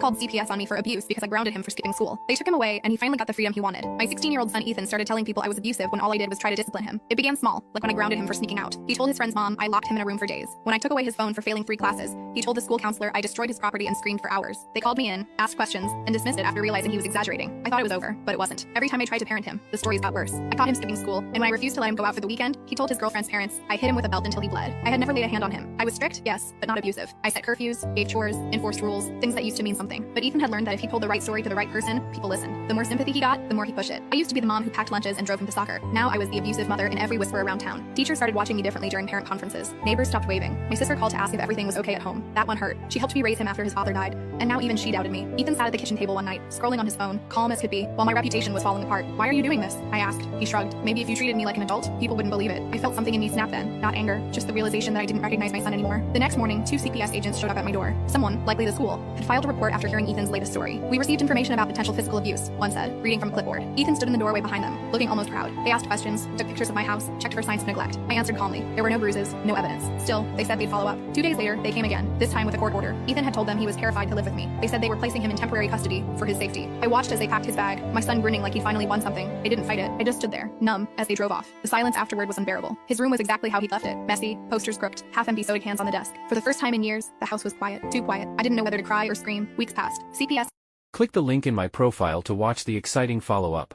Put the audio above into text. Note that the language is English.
called CPS on me for abuse because I grounded him for skipping school. They took him away, and he finally got the freedom he wanted. My 16-year-old son Ethan started telling people I was abusive when all I did was try to discipline him. It began small, like when I grounded him for sneaking out. He told his friend's mom I locked him in a room for days. When I took away his phone for failing 3 classes, he told the school counselor I destroyed his property and screamed for hours. They called me in, asked questions, and dismissed it after realizing he was exaggerating. I thought it was over, but it wasn't. Every time I tried to parent him, the stories got worse. I caught him skipping school, and when I refused to let him go out for the weekend, he told his girlfriend's parents I hit him with a belt until he bled. I had never laid a hand on him. I was strict, yes, but not abusive. I set curfews, gave chores, enforced rules, things that used to mean something. But Ethan had learned that if he told the right story to the right person, people listened. The more sympathy he got, the more he pushed it. I used to be the mom who packed lunches and drove him to soccer. Now I was the abusive mother in every whisper around town. Teachers started watching me differently during parent conferences. Neighbors stopped waving. My sister called to ask if everything was okay at home. That one hurt. She helped me raise him after his father died, and now even she doubted me. Ethan sat at the kitchen table one night, scrolling on his phone, calm as could be, while my reputation was falling apart. "Why are you doing this?" I asked. He shrugged. "Maybe if you treated me like an adult, people wouldn't believe it." I felt something in me snap then. Not anger, just the realization that I didn't recognize my son anymore. The next morning, 2 CPS agents showed up at my door. Someone, likely the school, had filed a report after hearing Ethan's latest story. "We received information about potential physical abuse," one said, reading from a clipboard. Ethan stood in the doorway behind them, looking almost proud. They asked questions, took pictures of my house, checked for signs of neglect. I answered calmly. There were no bruises, no evidence. Still, they said they'd follow up. 2 days later, they came again, this time with a court order. Ethan had told them he was terrified to live with me. They said they were placing him in temporary custody for his safety. I watched as they packed his bag, my son grinning like he'd finally won something. They didn't fight it. I just stood there, numb, as they drove off. The silence afterward was unbearable. His room was exactly how he'd left it. Messy, posters crooked, half-empty soda cans on the desk. For the first time in years, the house was quiet. Too quiet. I didn't know whether to cry or scream. Weeks passed. CPS. Click the link in my profile to watch the exciting follow-up.